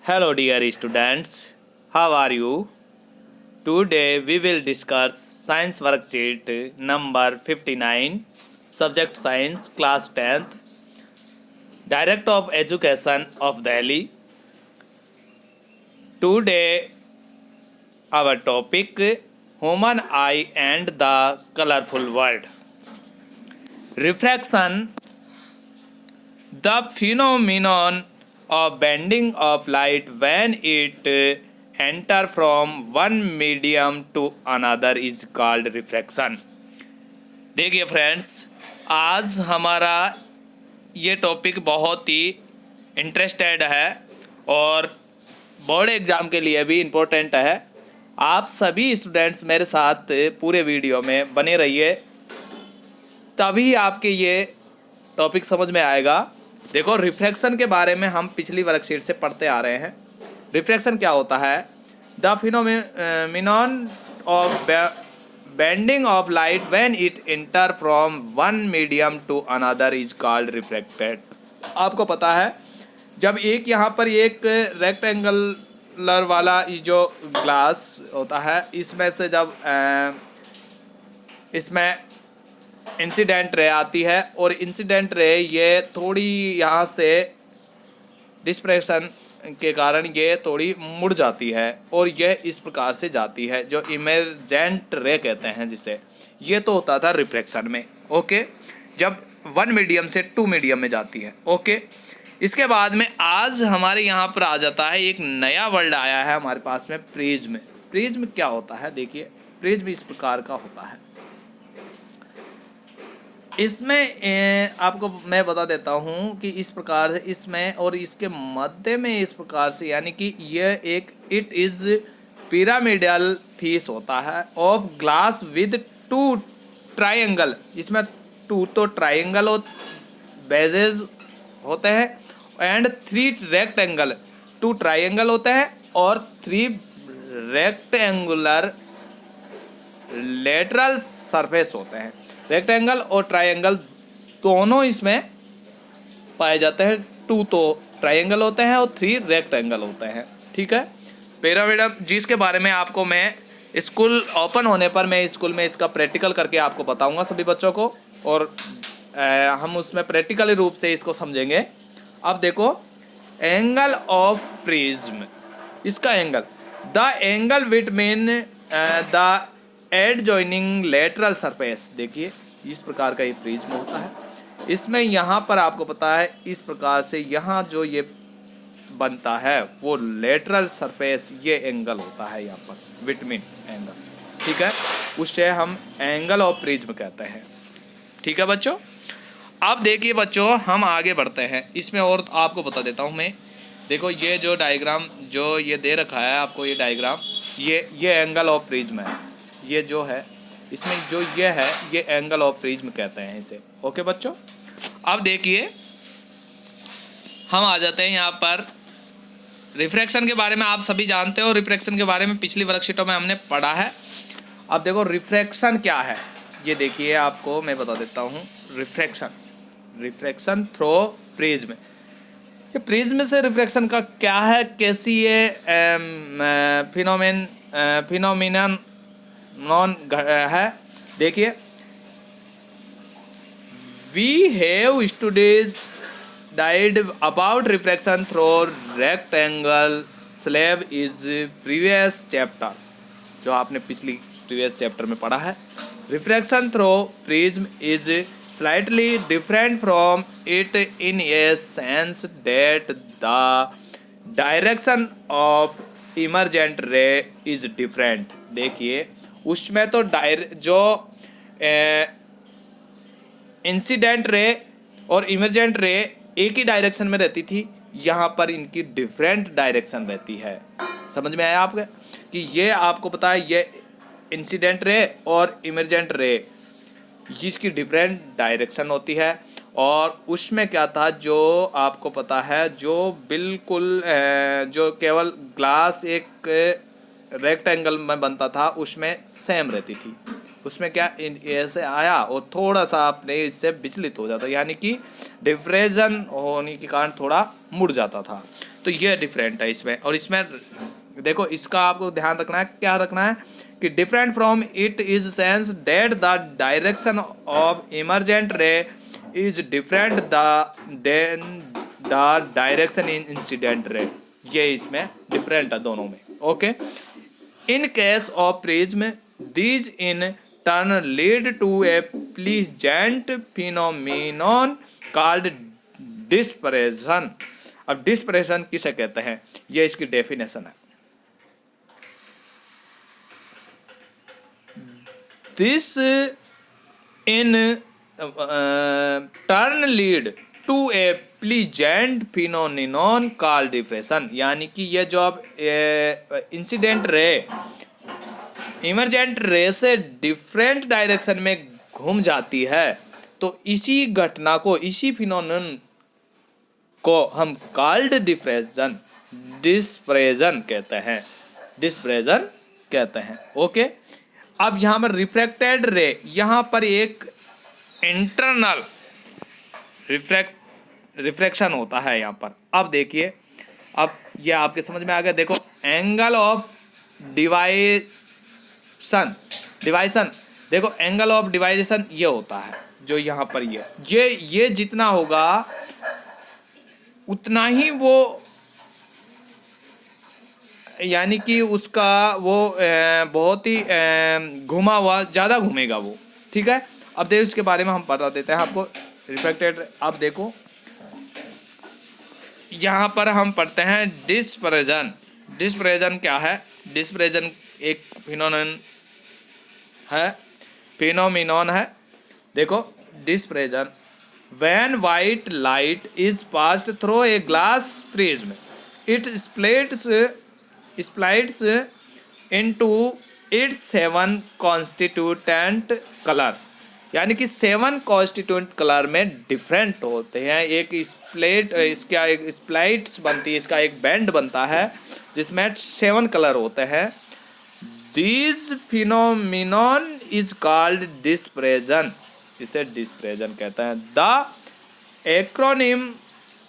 Hello, dear students. How are you? Today we will discuss Science Worksheet number 59, Subject Science, Class 10th, Director of Education of Delhi. Today our topic Human Eye and the Colorful World. Refraction, the phenomenon of bending of light when it enter from one medium to another is called refraction. देखिए friends, आज हमारा ये topic बहुत ही interested है और board exam के लिए भी इम्पोर्टेंट है। आप सभी स्टूडेंट्स मेरे साथ पूरे वीडियो में बने रहिए, तभी आपके ये टॉपिक समझ में आएगा। देखो, रिफ्रैक्शन के बारे में हम पिछली वर्कशीट से पढ़ते आ रहे हैं। रिफ्रैक्शन क्या होता है? The phenomenon of bending of light when it enter from one medium to another is called refracted. आपको पता है, जब एक यहाँ पर एक रेक्टेंगुलर वाला ये जो ग्लास होता है, इसमें से जब इसमें इंसिडेंट रे आती है और इंसिडेंट रे ये थोड़ी यहाँ से डिस्प्रेशन के कारण ये थोड़ी मुड़ जाती है और ये इस प्रकार से जाती है, जो इमरजेंट रे कहते हैं जिसे। ये तो होता था रिफ्रैक्शन में, ओके, जब वन मीडियम से टू मीडियम में जाती है, ओके। इसके बाद में आज हमारे यहाँ पर आ जाता है एक नया वर्ड आया है हमारे पास में, प्रिज्म। प्रिज्म क्या होता है? देखिए, प्रिज्म इस प्रकार का होता है। इसमें आपको मैं बता देता हूँ कि इस प्रकार से इसमें और इसके मध्य में इस प्रकार से, यानी कि यह एक इट इज़ पिरामिडल फीस होता है of glass with two triangle. इसमें टू तो ट्रायंगल बेजेस होते हैं and three rectangle, two triangle होते हैं और थ्री रेक्टेंगुलर लेटरल सरफेस होते हैं। रेक्टेंगल और ट्रायंगल दोनों इसमें पाए जाते हैं। टू तो ट्रायंगल होते हैं और थ्री रेक्टेंगल होते हैं, ठीक है। पिरामिडल, जिसके बारे में आपको मैं स्कूल ओपन होने पर मैं स्कूल में इसका प्रैक्टिकल करके आपको बताऊंगा सभी बच्चों को, और हम उसमें प्रैक्टिकली रूप से इसको समझेंगे। अब देखो, एंगल ऑफ प्रिज्म, इसका angle, the angle between the adjoining lateral surface. देखिए, इस प्रकार का ये प्रिज्म होता है। इसमें यहाँ पर आपको पता है इस प्रकार से यहाँ जो ये बनता है वो लेटरल सरफेस, ये एंगल होता है यहाँ पर बिटवीन एंगल, ठीक है। उसे हम एंगल ऑफ प्रिज्म कहते हैं, ठीक है बच्चों। अब देखिए बच्चों, हम आगे बढ़ते हैं। इसमें और आपको बता देता हूँ मैं। देखो, ये जो डायग्राम जो ये दे रखा है आपको, ये डायग्राम, ये एंगल ऑफ प्रिज्म है। ये जो है इसमें जो ये है, ये एंगल ऑफ प्रिज्म कहते हैं इसे, ओके बच्चों। अब देखिए, हम आ जाते हैं यहाँ पर रिफ्रैक्शन के बारे में। आप सभी जानते हो रिफ्रैक्शन के बारे में, पिछली वर्कशीटों में हमने पढ़ा है। अब देखो, रिफ्रैक्शन क्या है ये देखिए, आपको मैं बता देता हूँ। रिफ्रैक्शन थ्रू प्रिज्म, ये प्रिज्म से रिफ्रैक्शन का क्या है, कैसी ये फिनोमिनन नॉन है। देखिए, we have studied about refraction through rectangle slab is previous chapter, जो आपने प्रीवियस चैप्टर में पढ़ा है। Refraction through prism is slightly different from it in a sense that the direction of emergent ray is different. देखिए, उसमें तो जो incident ray और इमरजेंट रे एक ही डायरेक्शन में रहती थी, यहाँ पर इनकी डिफरेंट डायरेक्शन रहती है। समझ में आया आपके कि ये आपको पता है, ये इंसिडेंट रे और इमरजेंट रे जिसकी डिफरेंट डायरेक्शन होती है। और उसमें क्या था, जो आपको पता है, जो बिल्कुल जो केवल ग्लास एक रेक्टेंगल में बनता था, उसमें सेम रहती थी। उसमें क्या ऐसे आया और थोड़ा सा अपने इससे विचलित हो जाता, यानी कि डिफ्रेजन होने के कारण थोड़ा मुड़ जाता था। तो ये डिफरेंट है इसमें। और इसमें देखो इसका आपको ध्यान रखना है, क्या रखना है कि different from it is sense that the direction of emergent ray is different than the direction in incident ray. ये इसमें डिफरेंट है दोनों में। Okay, in case of prism these in turn lead to a pleasant phenomenon called dispersion. अब dispersion किसे कहते हैं, ये इसकी डेफिनेशन है। This in turn lead to a pleasant phenomenon called dispersion, यानी कि ये जो अब इंसिडेंट रे इमरजेंट रे से डिफरेंट डायरेक्शन में घूम जाती है, तो इसी घटना को, इसी फिनोमेनन को हम कॉल्ड डिस्परेशन कहते हैं, डिस्परेशन कहते हैं। ओके, अब यहाँ पर रिफ्रैक्टेड रे, यहाँ पर एक इंटरनल रिफ्रैक्शन होता है यहाँ पर। अब देखिए, अब ये आपके समझ में आ गया। देखो एंगल ऑफ डिवाइसन, देखो एंगल ऑफ डिवाइजेशन ये होता है जो यहाँ पर ये जितना होगा उतना ही वो, यानी कि उसका वो बहुत ही घुमा हुआ, ज़्यादा घूमेगा वो। ठीक है, अब देखो इसके बारे में हम बता देते हैं आपको। रिफ्लेक्टेड, अब देखो यहाँ पर हम पढ़ते हैं डिस्परेशन। डिस्परेशन क्या है? डिस्परेशन एक फिनोमिनन है। देखो dispersion, when white light is passed through a glass prism it splits into its 7 constituent colour, यानी कि 7 कॉन्स्टिट्यूंट कलर में डिफरेंट होते हैं। एक स्प्लिट, इसका एक स्प्लाइट्स बनती है, इसका एक बैंड बनता है जिसमें 7 कलर होते हैं। This phenomenon is called dispersion, इसे डिस्परेशन कहते हैं। The acronym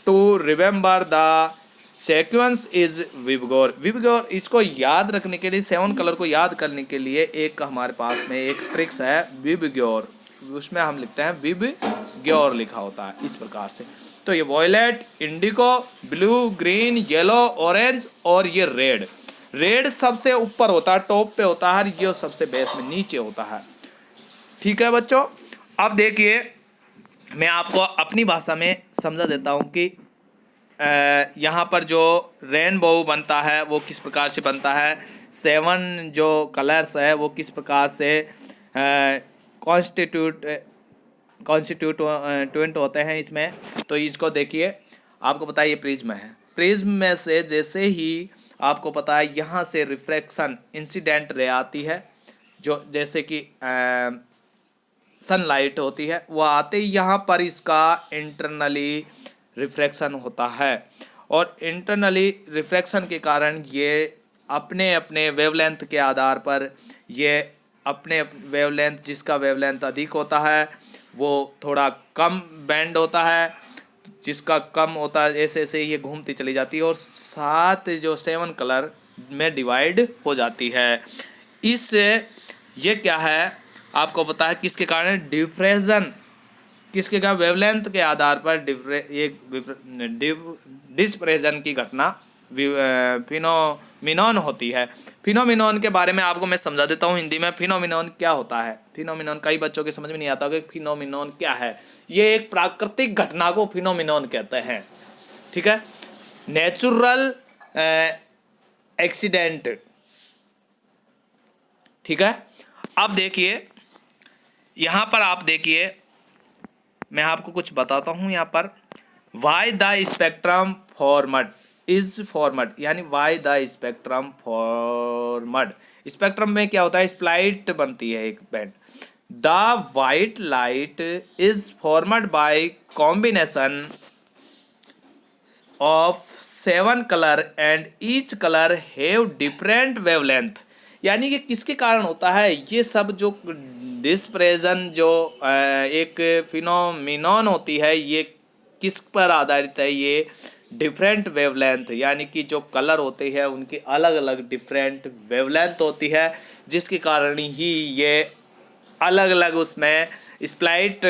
to remember the sequence is VIBGYOR. VIBGYOR, इसको याद रखने के लिए, 7 कलर को याद करने के लिए एक हमारे पास में एक ट्रिक्स है विबगोर, उसमें हम लिखते हैं विबगोर लिखा होता है इस प्रकार से। तो ये violet, indigo, blue, green, yellow, orange और ये रेड। रेड सबसे ऊपर होता है, टॉप पे होता है, ये सबसे बेस में नीचे होता है। ठीक है बच्चों, अब देखिए मैं आपको अपनी भाषा में समझा देता हूँ कि यहाँ पर जो रेनबो बनता है वो किस प्रकार से बनता है, 7 जो कलर्स है वो किस प्रकार से कॉन्स्टिट्यूट होते हैं इसमें। तो इसको देखिए, आपको पता है ये प्रिज्म है। प्रिज्म में से जैसे ही आपको पता है यहाँ से रिफ्रैक्शन इंसिडेंट रे आती है, जो जैसे कि सनलाइट होती है, वो आते ही यहाँ पर इसका इंटरनली रिफ्रैक्शन होता है। और इंटरनली रिफ्रैक्शन के कारण ये अपने अपने वेवलेंथ के आधार पर, ये अपने वेवलेंथ, जिसका वेवलेंथ अधिक होता है वो थोड़ा कम बैंड होता है, जिसका कम होता है ऐसे ऐसे ये घूमती चली जाती है और 7 जो 7 कलर में डिवाइड हो जाती है। इससे ये क्या है आपको पता है किसके कारण डिफ्रेशन, किसके का वेवलेंथ के आधार पर डिस्परेशन की घटना फिनोमिनन होती है। फिनोमिनन के बारे में आपको मैं समझा देता हूँ हिंदी में। फिनोमिनन क्या होता है? फिनोमिनन कई बच्चों के समझ में नहीं आता होगा कि फिनोमिनन क्या है। ये एक प्राकृतिक घटना को फिनोमिनन कहते हैं। ठीक है, नेचुरल एक्सीडेंट। ठीक है, अब देखिए यहाँ पर, आप देखिए मैं आपको कुछ बताता हूँ यहाँ पर। Why the spectrum formed is formed, यानी why the spectrum formed. Spectrum में क्या होता है? स्प्लाइट बनती है एक band. The white light is formed by combination of 7 colour and each colour have different wavelength. यानी कि किसके कारण होता है ये सब? जो डिस्परेशन जो एक फिनोमिनन होती है, ये किस पर आधारित है? ये डिफरेंट वेवलेंथ, यानी कि जो कलर होते हैं उनकी अलग अलग डिफरेंट वेवलेंथ होती है, जिसके कारण ही ये अलग अलग उसमें स्प्लाइट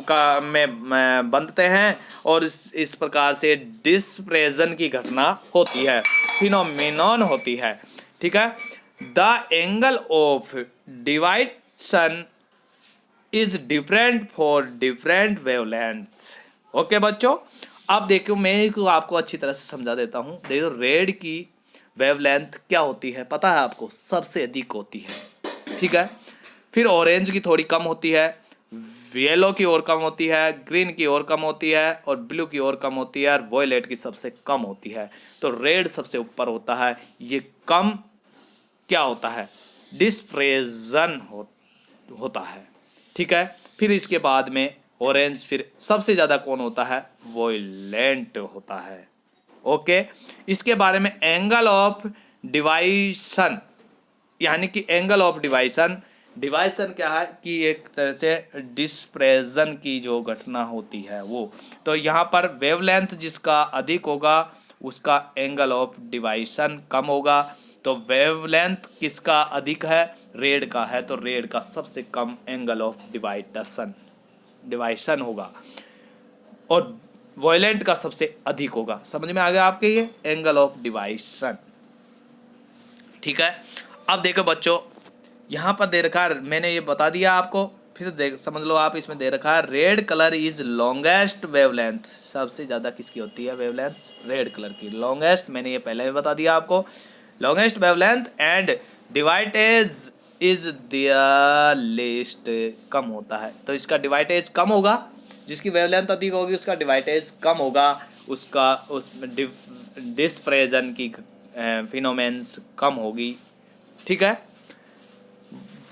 का में बनते हैं और इस प्रकार से डिस्प्रेशन की घटना होती है, फिनोमिनॉन होती है। ठीक है। The angle of deviation is different for different wavelengths. Okay बच्चों, अब देखो मैं आपको अच्छी तरह से समझा देता हूँ। देखो रेड की वेवलेंथ क्या होती है पता है आपको, सबसे अधिक होती है। ठीक है। फिर ऑरेंज की थोड़ी कम होती है, येलो की और कम होती है, ग्रीन की और कम होती है और ब्लू की और कम होती है और वॉयलेट की सबसे कम होती है। तो रेड सबसे ऊपर होता है, ये कम क्या होता है, डिस्प्रेशन होता है। ठीक है। फिर इसके बाद में ऑरेंज, फिर सबसे ज़्यादा कौन होता है, वॉयलेंट होता है। ओके। इसके बारे में एंगल ऑफ डिवाइसन, यानी कि एंगल ऑफ डिवाइसन, डिवाइसन क्या है कि एक तरह से डिस्प्रेशन की जो घटना होती है वो, तो यहाँ पर वेवलेंथ जिसका अधिक होगा उसका एंगल ऑफ डिवाइसन कम होगा। तो वेवलेंथ किसका अधिक है, रेड का है, तो रेड का सबसे कम एंगल ऑफ डिवाइसन होगा और वॉयलेंट का सबसे अधिक होगा। समझ में आ गया आपके ये एंगल ऑफ डिवाइसन। ठीक है। अब देखो बच्चों, यहाँ पर दे रखा है, मैंने ये बता दिया आपको, फिर देख समझ लो आप, इसमें दे रखा है red colour is longest wavelength. सबसे ज़्यादा किसकी होती है वेवलेंथ, रेड कलर की लॉन्गेस्ट, मैंने ये पहले भी बता दिया आपको, longest wavelength and deviation is the least, कम होता है। तो इसका डिवाइटेज कम होगा, जिसकी वेवलेंथ अधिक होगी उसका डिवाइटेज कम होगा, उसका उसमें डिस्प्रेशन की फिनोमेन्स कम होगी। ठीक है।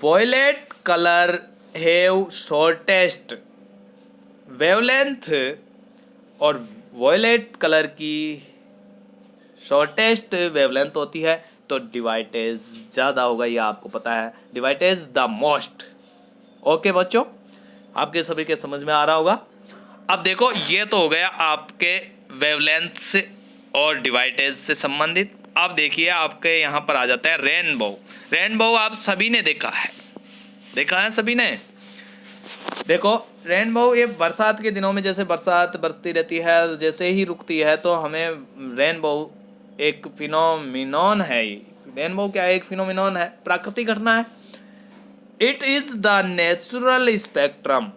Violet colour have shortest wavelength, और वॉयलेट कलर की शॉर्टेस्ट वेवलेंथ होती है, तो डिवाइटेज ज़्यादा होगा, ये आपको पता है, डिवाइटेज द मोस्ट। ओके बच्चों, आपके सभी के समझ में आ रहा होगा। अब देखो ये तो हो गया आपके वेवलेंथ से और डिवाइटेज से संबंधित। अब देखिए आपके यहाँ पर आ जाता है रेनबो। रेनबो आप सभी ने देखा है सभी ने। देखो रेनबो ये बरसात के दिनों में, जैसे बरसात बरसती रहती है, जैसे ही रुकती है तो हमें रेनबो एक फिनोमिनॉन है। रेनबो क्या है, एक फिनोमिनॉन है, प्राकृतिक घटना है। It is the natural spectrum,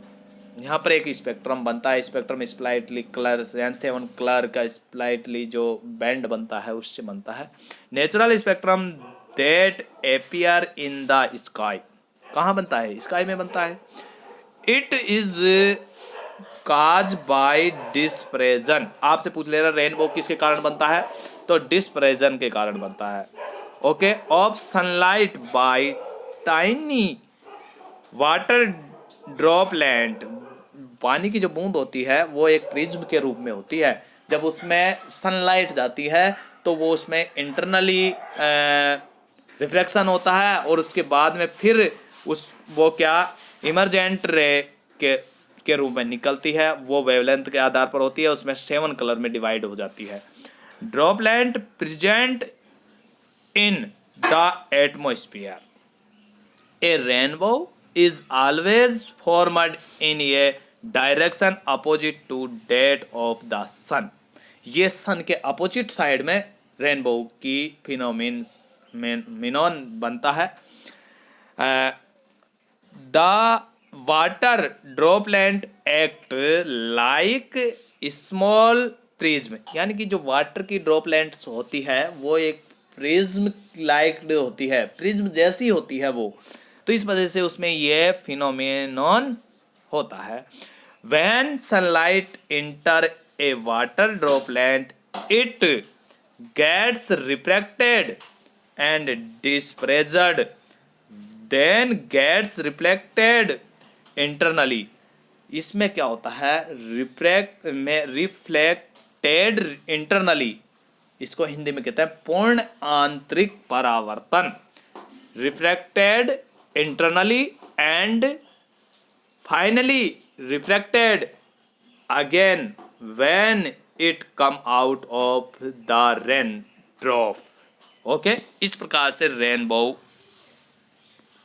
यहाँ पर एक स्पेक्ट्रम बनता है, स्पेक्ट्रम स्प्लाइटली कलर एंड 7 कलर का स्प्लाइटली जो बैंड बनता है उससे बनता है। Natural spectrum that appear in the sky, कहाँ बनता है, स्काई में बनता है। It is caused by dispersion, आपसे पूछ ले रहा रेनबो किसके कारण बनता है, तो डिस्प्रेशन के कारण बनता है। Okay. Of sunlight bye tiny water droplet, पानी की जो बूंद होती है वो एक प्रिज्म के रूप में होती है, जब उसमें सनलाइट जाती है तो वो उसमें इंटरनली रिफ्लेक्शन होता है और उसके बाद में फिर वो क्या इमरजेंट रे के रूप में निकलती है, वो वेवलेंथ के आधार पर होती है, उसमें 7 कलर में डिवाइड हो जाती है। Droplet present in the atmosphere, A rainbow is always formed in a direction opposite to that of the sun। ये सन के अपोजिट साइड में रेनबो की फिनोमिनॉन बनता है। The water droplet act like small prism, यानी कि जो वाटर की ड्रॉपलेट्स होती है वो एक प्रिज्म लाइक होती है, प्रिज्म जैसी होती है वो, तो इस वजह से उसमें ये फिनोमेनॉन होता है। When sunlight enter a water droplet it gets reflected and dispersed, then gets reflected internally. इसमें क्या होता है, रिफ्लेक्टेड इंटरनली, इसको हिंदी में कहते हैं पूर्ण आंतरिक परावर्तन। Reflected internally and finally refracted again when it come out of the rain drop. Okay, इस प्रकार से रेनबो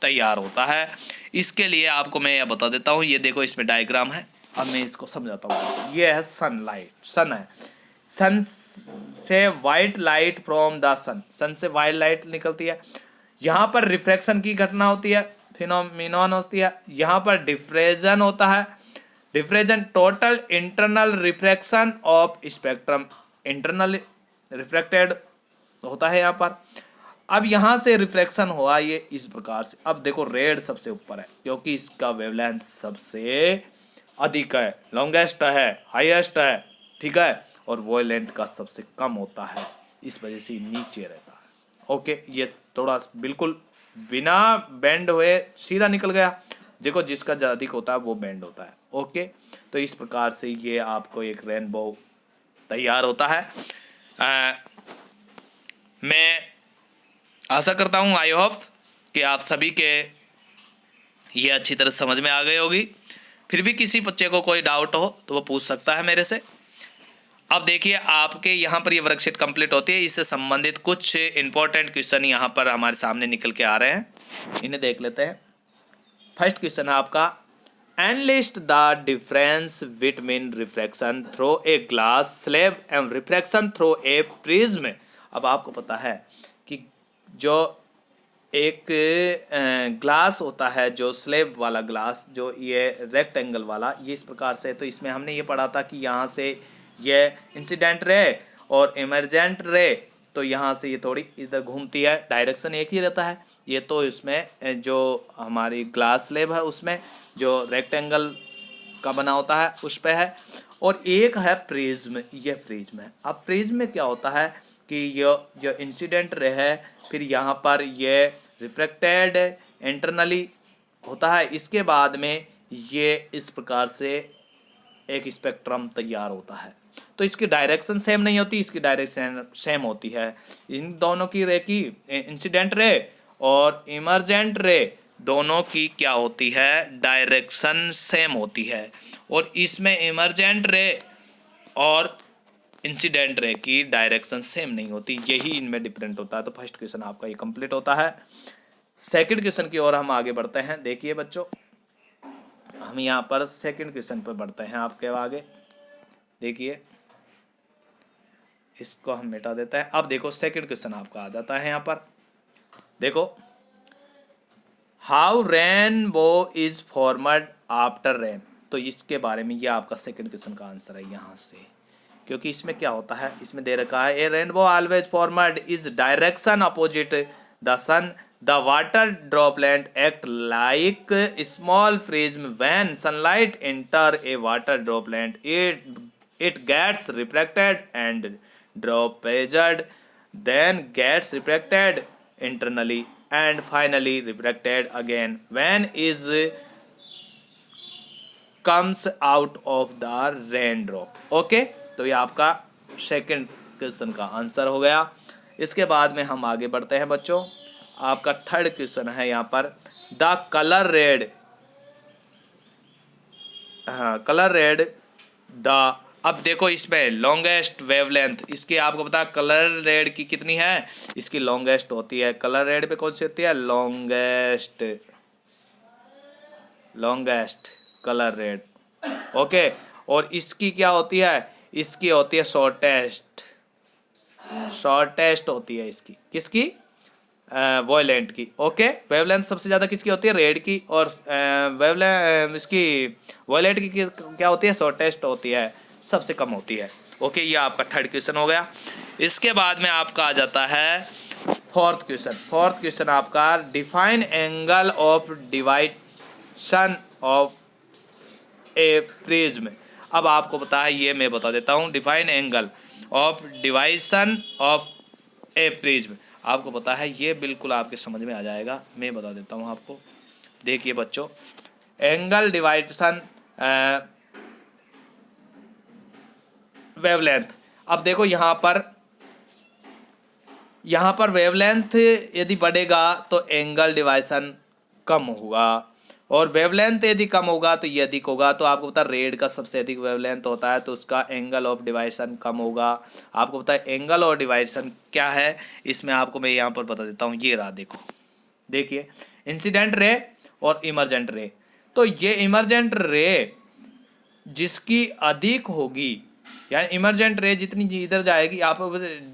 तैयार होता है। इसके लिए आपको मैं यह बता देता हूँ, ये देखो इसमें डायग्राम है, अब मैं इसको समझाता हूँ। ये है सनलाइट, सन है, सन से वाइट लाइट फ्रॉम द सन, सन से वाइट लाइट निकलती है, यहाँ पर रिफ्रैक्शन की घटना होती है, फिनोमिनॉन होती है, यहाँ पर डिफ्रेजन होता है, diffraction total internal refraction of spectrum, internal refracted होता है यहाँ पर। अब यहाँ से रिफ्रैक्शन हुआ ये इस प्रकार से। अब देखो रेड सबसे ऊपर है क्योंकि इसका वेवलेंथ सबसे अधिक है, लॉन्गेस्ट है, हाईएस्ट है, ठीक है, और वॉयलेंट का सबसे कम होता है, इस वजह से नीचे रहता है। ओके, ये थोड़ा बिल्कुल बिना बेंड हुए सीधा निकल गया। देखो जिसका ज़्यादा अधिक होता है वो बेंड होता है। ओके, तो इस प्रकार से ये आपको एक रेनबो तैयार होता है। मैं आशा करता हूँ, आई होप कि आप सभी के ये अच्छी तरह समझ में आ गई होगी। फिर भी किसी बच्चे को कोई डाउट हो तो वो पूछ सकता है मेरे से। अब देखिए आपके यहाँ पर ये वर्कशीट कंप्लीट होती है, इससे संबंधित कुछ इंपॉर्टेंट क्वेश्चन यहाँ पर हमारे सामने निकल के आ रहे हैं, इन्हें देख लेते हैं। फर्स्ट क्वेश्चन है आपका, analyst the difference between refraction through a glass slab and refraction through a prism. अब आपको पता है कि जो एक ग्लास होता है, जो स्लैब वाला ग्लास, जो ये रेक्टेंगल वाला, ये इस प्रकार से, तो इसमें हमने ये पढ़ा था कि यहाँ से ये इंसिडेंट रे और इमरजेंट रे, तो यहाँ से ये थोड़ी इधर घूमती है, डायरेक्शन एक ही रहता है। ये तो इसमें जो हमारी ग्लास स्लैब है उसमें जो रेक्टेंगल का बना होता है उस पे है, और एक है प्रिज्म, ये प्रिज्म है। अब प्रिज्म में क्या होता है कि ये जो इंसिडेंट रे है, फिर यहाँ पर ये रिफ्लेक्टेड इंटरनली होता है, इसके बाद में ये इस प्रकार से एक स्पेक्ट्रम तैयार होता है। तो इसकी डायरेक्शन सेम नहीं होती, इसकी डायरेक्शन सेम होती है। इन दोनों की रे की, इंसिडेंट रे और इमरजेंट रे, दोनों की क्या होती है, डायरेक्शन सेम होती है। और इसमें इमरजेंट रे और इंसिडेंट रे की डायरेक्शन सेम नहीं होती, यही इनमें डिफरेंट होता है। तो फर्स्ट क्वेश्चन आपका ये कंप्लीट होता है। सेकंड क्वेश्चन की ओर हम आगे बढ़ते हैं। देखिए बच्चों, हम यहाँ पर सेकंड क्वेश्चन पर बढ़ते हैं आपके आगे। देखिए इसको हम मिटा देते हैं। अब देखो सेकंड क्वेश्चन आपका आ जाता है यहाँ पर। देखो, how rainbow is formed after rain. तो इसके बारे में ये आपका सेकंड क्वेश्चन का आंसर है यहाँ से, क्योंकि इसमें क्या होता है, इसमें दे रखा है a rainbow always formed is direction opposite the sun, the water droplet act like small prism when sunlight enter a water droplet it gets reflected and dispersed, then gets refracted internally and finally refracted again when is comes out of the raindrop। Okay, तो ये आपका second question का answer हो गया। इसके बाद में हम आगे बढ़ते हैं बच्चों। आपका थर्ड क्वेश्चन है यहाँ पर, द कलर रेड, हाँ कलर रेड द। अब देखो इसमें लॉन्गेस्ट वेवलेंथ, इसकी आपको पता है कलर रेड की कितनी है, इसकी लॉन्गेस्ट होती है। कलर रेड पे कौन सी होती है, longest, longest colour red. Okay, और इसकी क्या होती है, इसकी होती है शॉर्टेस्ट, शॉर्टेस्ट होती है इसकी, किसकी, वॉयलेंट की। ओके, वेवलेंथ सबसे ज़्यादा किसकी होती है, रेड की, और वेवलेंथ इसकी वॉयलेंट की क्या होती है, शॉर्टेस्ट होती है, सबसे कम होती है। ओके, ये आपका थर्ड क्वेश्चन हो गया। इसके बाद में आपका आ जाता है फोर्थ क्वेश्चन। फोर्थ क्वेश्चन आपका, define angle of deviation of a prism. अब आपको पता है, ये मैं बता देता हूँ, define angle of deviation of a prism. आपको पता है ये बिल्कुल आपके समझ में आ जाएगा, मैं बता देता हूँ आपको। देखिए बच्चों, एंगल डिवाइशन वेवलेंथ। अब देखो यहाँ पर वेवलेंथ यदि बढ़ेगा तो एंगल डिवाइशन कम होगा, और वेवलेंथ यदि कम होगा तो ये अधिक होगा। तो आपको पता है रेड का सबसे अधिक वेवलेंथ होता है, तो उसका एंगल ऑफ डिवाइसन कम होगा। आपको पता है एंगल ऑफ डिवाइसन क्या है, इसमें आपको मैं यहाँ पर बता देता हूँ। ये रहा, देखो, देखिए, इंसिडेंट रे और इमरजेंट रे। तो ये इमरजेंट रे जिसकी अधिक होगी, यानी इमरजेंट रे जितनी इधर जाएगी, आप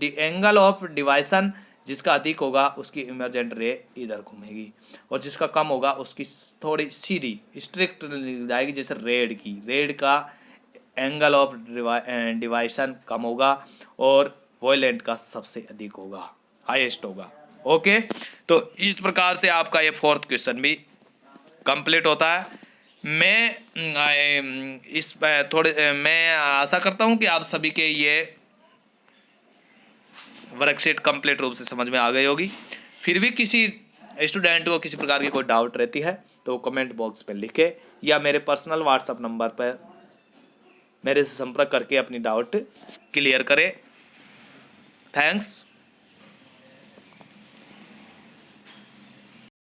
एंगल ऑफ डिवाइसन जिसका अधिक होगा उसकी इमरजेंट रे इधर घूमेगी, और जिसका कम होगा उसकी थोड़ी सीधी स्ट्रिक्ट जाएगी। जैसे रेड का एंगल ऑफ डिवाइसन कम होगा और वॉयलेंट का सबसे अधिक होगा, हाईएस्ट होगा। ओके, तो इस प्रकार से आपका ये 4th क्वेश्चन भी कंप्लीट होता है। मैं आशा करता हूँ कि आप सभी के ये वर्कशीट कंप्लीट रूप से समझ में आ गई होगी। फिर भी किसी स्टूडेंट को किसी प्रकार की कोई डाउट रहती है तो कमेंट बॉक्स पर लिखे या मेरे पर्सनल व्हाट्सएप नंबर पर मेरे से संपर्क करके अपनी डाउट क्लियर करें। थैंक्स।